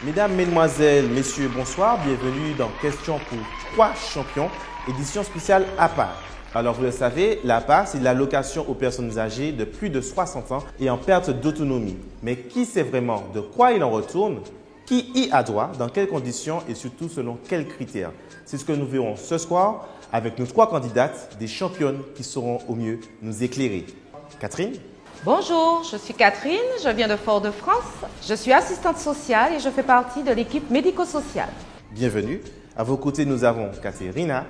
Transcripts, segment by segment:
Mesdames, Mesdemoiselles, Messieurs, bonsoir. Bienvenue dans Questions pour 3 champions, édition spéciale APA. Alors vous le savez, l'APA, c'est l'allocation aux personnes âgées de plus de 60 ans et en perte d'autonomie. Mais qui sait vraiment de quoi il en retourne? Qui y a droit? Dans quelles conditions? Et surtout selon quels critères? C'est ce que nous verrons ce soir avec nos 3 candidates, des championnes qui sauront au mieux nous éclairer. Catherine? Bonjour, je suis Catherine, je viens de Fort-de-France. Je suis assistante sociale et je fais partie de l'équipe médico-sociale. Bienvenue. À vos côtés, nous avons Caterina.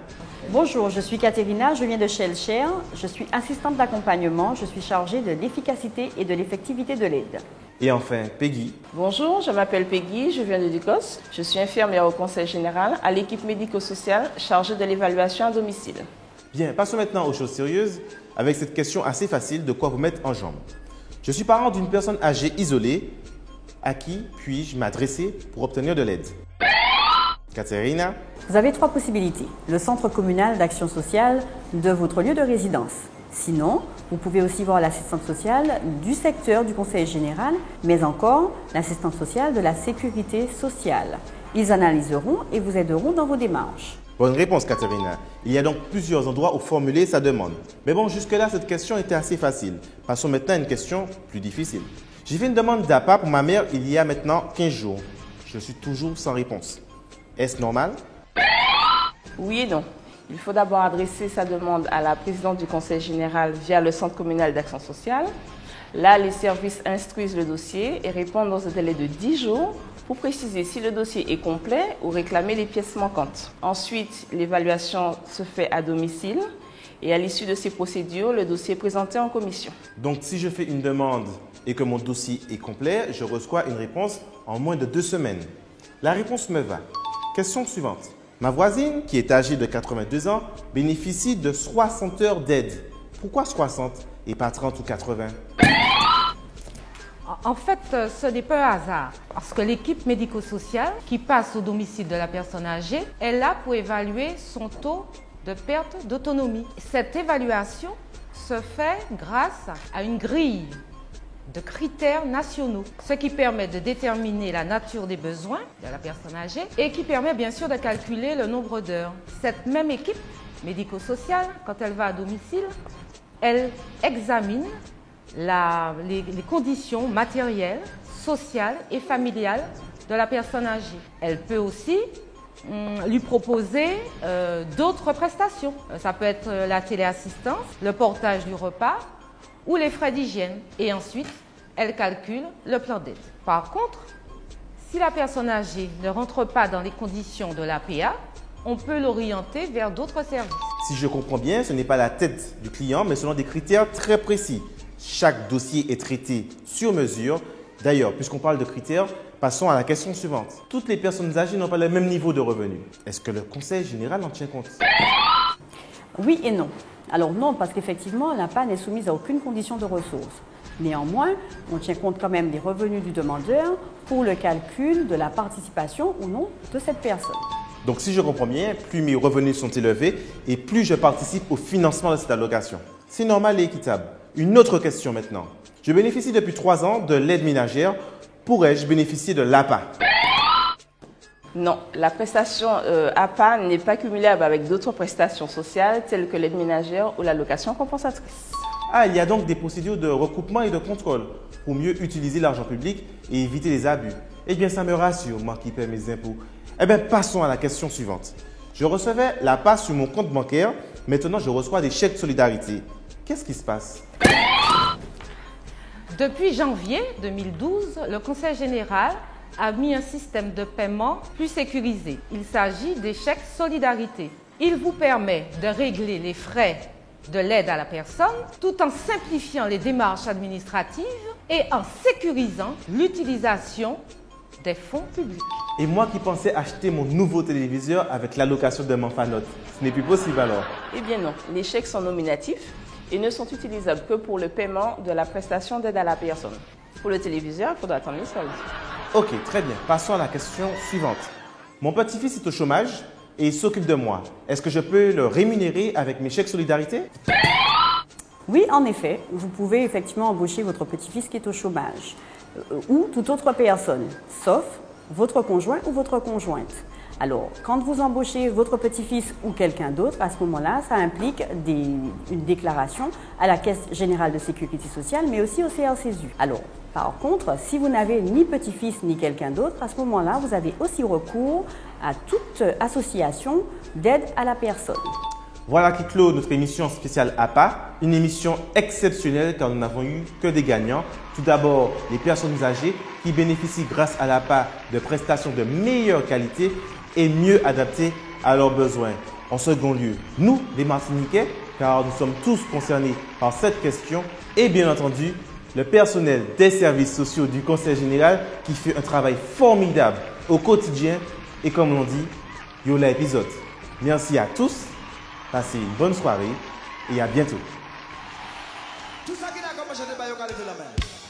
Bonjour, je suis Caterina, je viens de Shellshare. Je suis assistante d'accompagnement, je suis chargée de l'efficacité et de l'effectivité de l'aide. Et enfin, Peggy. Bonjour, je m'appelle Peggy, je viens de Ducos. Je suis infirmière au conseil général à l'équipe médico-sociale chargée de l'évaluation à domicile. Bien, passons maintenant aux choses sérieuses avec cette question assez facile de quoi vous mettre en jambe. Je suis parent d'une personne âgée isolée. À qui puis-je m'adresser pour obtenir de l'aide? Caterina? Vous avez 3 possibilités. Le centre communal d'action sociale de votre lieu de résidence. Sinon, vous pouvez aussi voir l'assistante sociale du secteur du conseil général, mais encore l'assistante sociale de la sécurité sociale. Ils analyseront et vous aideront dans vos démarches. Bonne réponse, Caterina. Il y a donc plusieurs endroits où formuler sa demande. Mais bon, jusque-là, cette question était assez facile. Passons maintenant à une question plus difficile. J'ai fait une demande d'APA pour ma mère il y a maintenant 15 jours. Je suis toujours sans réponse. Est-ce normal? Oui et non. Il faut d'abord adresser sa demande à la présidente du conseil général via le centre communal d'action sociale. Là, les services instruisent le dossier et répondent dans un délai de 10 jours pour préciser si le dossier est complet ou réclamer les pièces manquantes. Ensuite, l'évaluation se fait à domicile et à l'issue de ces procédures, le dossier est présenté en commission. Donc, si je fais une demande et que mon dossier est complet, je reçois une réponse en moins de 2 semaines. La réponse me va. Question suivante. Ma voisine, qui est âgée de 82 ans, bénéficie de 60 heures d'aide. Pourquoi 60 et pas 30 ou 80? En fait, ce n'est pas un hasard, parce que l'équipe médico-sociale qui passe au domicile de la personne âgée est là pour évaluer son taux de perte d'autonomie. Cette évaluation se fait grâce à une grille de critères nationaux, ce qui permet de déterminer la nature des besoins de la personne âgée et qui permet bien sûr de calculer le nombre d'heures. Cette même équipe médico-sociale, quand elle va à domicile, elle examine les conditions matérielles, sociales et familiales de la personne âgée. Elle peut aussi lui proposer d'autres prestations. Ça peut être la téléassistance, le portage du repas ou les frais d'hygiène. Et ensuite, elle calcule le plan d'aide. Par contre, si la personne âgée ne rentre pas dans les conditions de l'APA, on peut l'orienter vers d'autres services. Si je comprends bien, ce n'est pas la tête du client, mais selon des critères très précis. Chaque dossier est traité sur mesure. D'ailleurs, puisqu'on parle de critères, passons à la question suivante. Toutes les personnes âgées n'ont pas le même niveau de revenus. Est-ce que le conseil général en tient compte? Oui et non. Alors non, parce qu'effectivement, l'APA n'est soumise à aucune condition de ressources. Néanmoins, on tient compte quand même des revenus du demandeur pour le calcul de la participation ou non de cette personne. Donc si je comprends bien, plus mes revenus sont élevés et plus je participe au financement de cette allocation. C'est normal et équitable. Une autre question maintenant. Je bénéficie depuis 3 ans de l'aide ménagère. Pourrais-je bénéficier de l'APA? Non, la prestation APA n'est pas cumulable avec d'autres prestations sociales telles que l'aide ménagère ou l'allocation compensatrice. Ah, il y a donc des procédures de recoupement et de contrôle pour mieux utiliser l'argent public et éviter les abus. Eh bien, ça me rassure, moi qui paie mes impôts. Eh bien, passons à la question suivante. Je recevais l'APA sur mon compte bancaire. Maintenant, je reçois des chèques de solidarité. Qu'est-ce qui se passe? Depuis janvier 2012, le Conseil général a mis un système de paiement plus sécurisé. Il s'agit des chèques solidarité. Il vous permet de régler les frais de l'aide à la personne tout en simplifiant les démarches administratives et en sécurisant l'utilisation des fonds publics. Et moi qui pensais acheter mon nouveau téléviseur avec l'allocation de mon fanote, ce n'est plus possible alors? Eh bien non, les chèques sont nominatifs et ne sont utilisables que pour le paiement de la prestation d'aide à la personne. Pour le téléviseur, il faudra attendre les soldes. Ok, très bien. Passons à la question suivante. Mon petit-fils est au chômage et il s'occupe de moi. Est-ce que je peux le rémunérer avec mes chèques solidarité? Oui, en effet, vous pouvez effectivement embaucher votre petit-fils qui est au chômage ou toute autre personne, sauf votre conjoint ou votre conjointe. Alors, quand vous embauchez votre petit-fils ou quelqu'un d'autre, à ce moment-là, ça implique une déclaration à la Caisse générale de sécurité sociale, mais aussi au CRCSU. Alors, par contre, si vous n'avez ni petit-fils ni quelqu'un d'autre, à ce moment-là, vous avez aussi recours à toute association d'aide à la personne. Voilà qui clôt notre émission spéciale APA, une émission exceptionnelle car nous n'avons eu que des gagnants. Tout d'abord, les personnes âgées qui bénéficient grâce à l'APA de prestations de meilleure qualité et mieux adaptées à leurs besoins. En second lieu, nous, les Martiniquais, car nous sommes tous concernés par cette question, et bien entendu, le personnel des services sociaux du Conseil général qui fait un travail formidable au quotidien et comme l'on dit, yola épisode. Merci à tous. Passez une bonne soirée et à bientôt. Tout ça qui n'a commencé de